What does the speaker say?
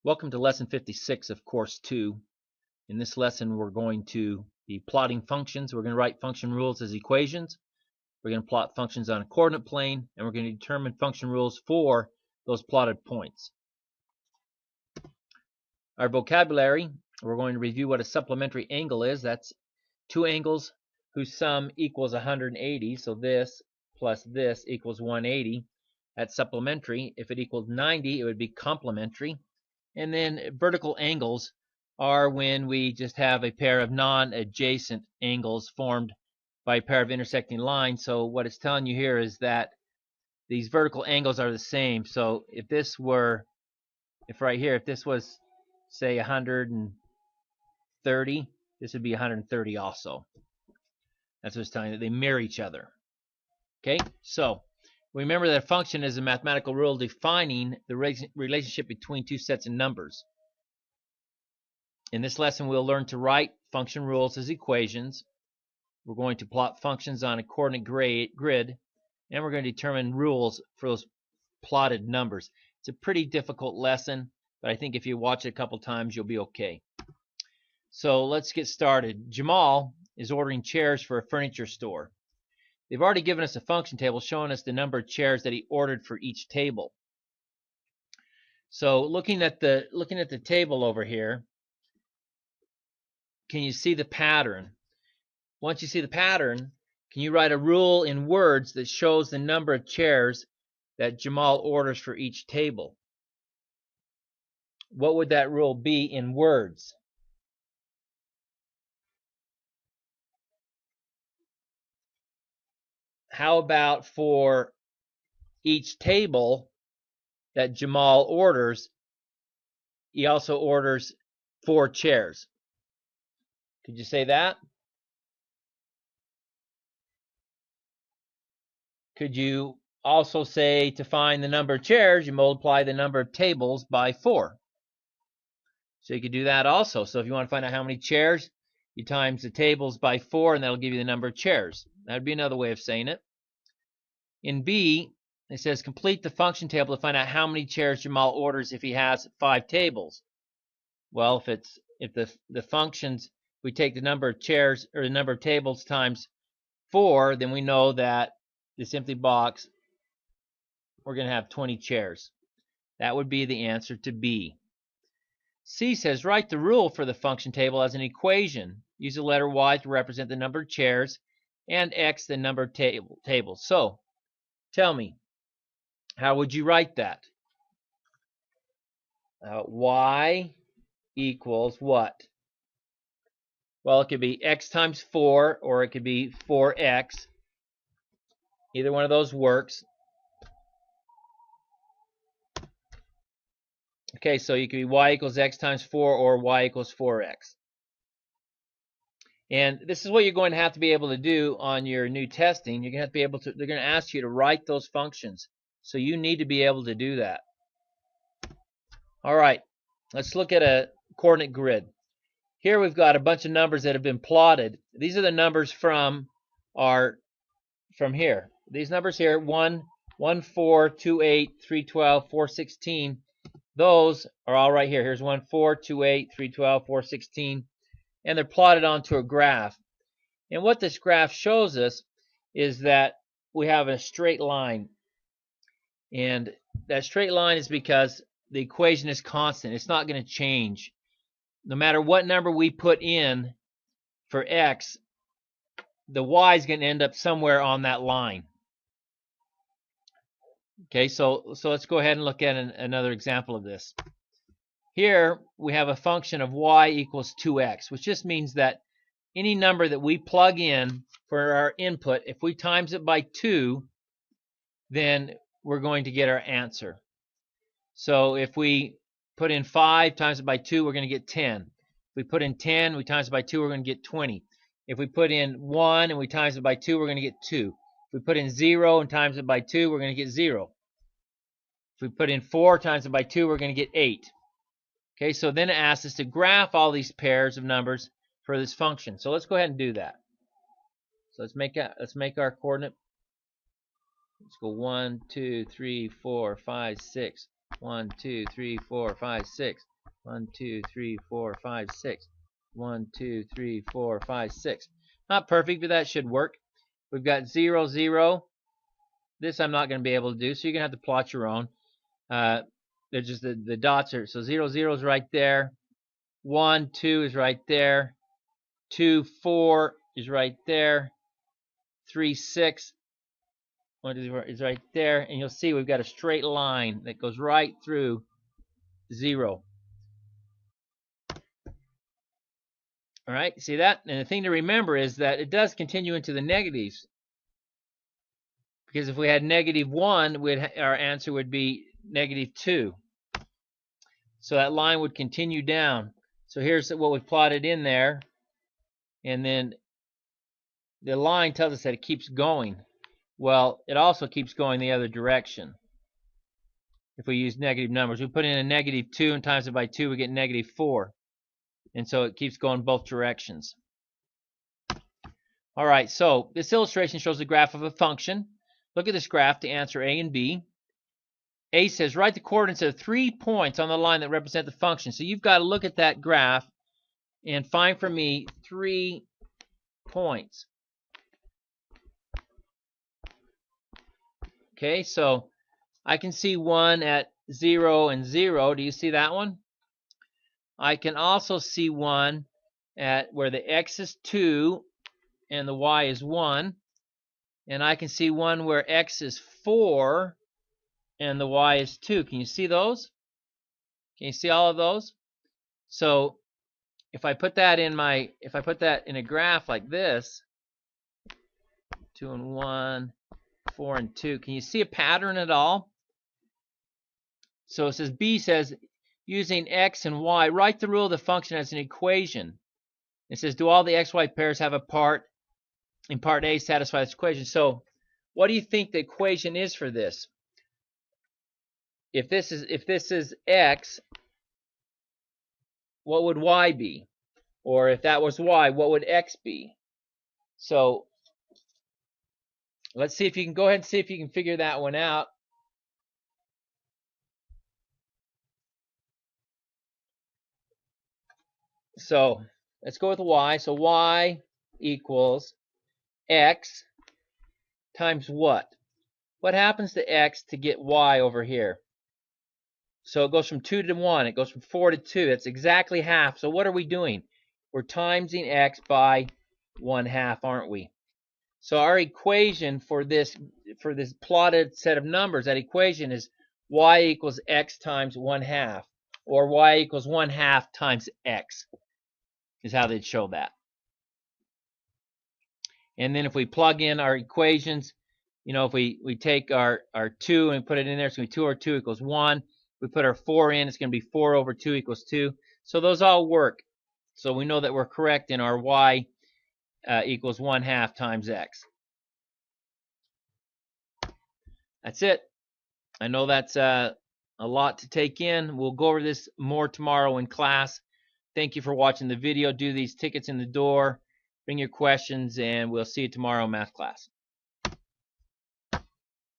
Welcome to lesson 56 of course 2. In this lesson we're going to be plotting functions. We're going to write function rules as equations. We're going to plot functions on a coordinate plane, and we're going to determine function rules for those plotted points. Our vocabulary, we're going to review what a supplementary angle is. That's two angles whose sum equals 180. So this plus this equals 180. That's supplementary. If it equaled 90, it would be complementary. And then vertical angles are when we just have a pair of non-adjacent angles formed by a pair of intersecting lines. So what it's telling you here is that these vertical angles are the same. So if this was, say, 130, this would be 130 also. That's what it's telling you, that they mirror each other. Okay, so remember that a function is a mathematical rule defining the relationship between two sets of numbers. In this lesson, we'll learn to write function rules as equations. We're going to plot functions on a coordinate grid, and we're going to determine rules for those plotted numbers. It's a pretty difficult lesson, but I think if you watch it a couple times, you'll be okay. So let's get started. Jamal is ordering chairs for a furniture store. They've already given us a function table showing us the number of chairs that he ordered for each table. So looking at the table over here, can you see the pattern? Once you see the pattern, can you write a rule in words that shows the number of chairs that Jamal orders for each table? What would that rule be in words? How about for each table that Jamal orders, he also orders 4 chairs? Could you say that? Could you also say to find the number of chairs, you multiply the number of tables by 4? So you could do that also. So if you want to find out how many chairs, you times the tables by 4, and that'll give you the number of chairs. That would be another way of saying it. In B, it says complete the function table to find out how many chairs Jamal orders if he has 5 tables. Well, if the functions, we take the number of chairs or the number of tables times 4, then we know that this empty box, we're going to have 20 chairs. That would be the answer to B. C says write the rule for the function table as an equation. Use the letter Y to represent the number of chairs and X the number of tables. So tell me, how would you write that? Y equals what? Well, it could be X times 4, or it could be 4X. Either one of those works. Okay, so you could be Y equals X times 4 or Y equals 4X. And this is what you're going to have to be able to do on your new testing. You're going to have to be able to, they're going to ask you to write those functions. So you need to be able to do that. All right, let's look at a coordinate grid. Here we've got a bunch of numbers that have been plotted. These are the numbers from here. These numbers here, 1, 1, 4, 2, 8, 3, 12, 4, 16. Those are all right here. Here's 1, 4, 2, 8, 3, 12, 4, 16. And they're plotted onto a graph. And what this graph shows us is that we have a straight line. And that straight line is because the equation is constant. It's not going to change. No matter what number we put in for X, the Y is going to end up somewhere on that line. Okay, so let's go ahead and look at another example of this. Here we have a function of Y equals 2X, which just means that any number that we plug in for our input, if we times it by 2, then we're going to get our answer. So if we put in 5 times it by 2, we're going to get 10. If we put in 10, we times it by 2, we're going to get 20. If we put in 1 and we times it by 2, we're going to get 2. If we put in 0 and times it by 2, we're going to get 0. If we put in 4 times it by 2, we're going to get 8. Okay, so then it asks us to graph all these pairs of numbers for this function. So let's go ahead and do that. So let's make our coordinate. Let's go 1, 2, 3, 4, 5, 6. 1, 2, 3, 4, 5, 6. 1, 2, 3, 4, 5, 6. 1, 2, 3, 4, 5, 6. Not perfect, but that should work. We've got 0, 0. This I'm not going to be able to do, so you're going to have to plot your own. They're just the dots are, so 0, 0 is right there. 1, 2 is right there. 2, 4 is right there. 3, 6 is right there. And you'll see we've got a straight line that goes right through 0. All right, see that? And the thing to remember is that it does continue into the negatives. Because if we had -1, our answer would be -2. So that line would continue down. So here's what we plotted in there. And then the line tells us that it keeps going. Well, it also keeps going the other direction. If we use negative numbers, we put in a -2 and times it by 2, we get -4. And so it keeps going both directions. All right, so this illustration shows the graph of a function. Look at this graph to answer A and B. A says, write the coordinates of 3 points on the line that represent the function. So you've got to look at that graph and find for me 3 points. Okay, so I can see one at 0 and 0. Do you see that one? I can also see one at where the x is 2 and the y is 1. And I can see one where x is 4 and the y is 2. Can you see those? Can you see all of those? So if I put that in a graph like this, 2 and 1, 4 and 2, can you see a pattern at all? So it says B says, using x and y, write the rule of the function as an equation. It says, do all the xy pairs have a part in part A satisfy this equation? So what do you think the equation is for this? If this is x, what would y be? Or if that was y, what would x be? So let's see if you can go ahead and see if you can figure that one out. So let's go with y. So y equals x times what? What happens to x to get y over here? So it goes from 2 to 1. It goes from 4 to 2. That's exactly half. So what are we doing? We're timesing x by 1/2, aren't we? So our equation for this plotted set of numbers, that equation is y equals x times 1/2, or y equals 1/2 times x, is how they'd show that. And then if we plug in our equations, you know, if we take our 2 and put it in there, it's going to be 2 over 2 equals 1. We put our 4 in, it's going to be 4 over 2 equals 2. So those all work. So we know that we're correct in our y equals 1/2 times x. That's it. I know that's a lot to take in. We'll go over this more tomorrow in class. Thank you for watching the video. Do these tickets in the door. Bring your questions, and we'll see you tomorrow in math class.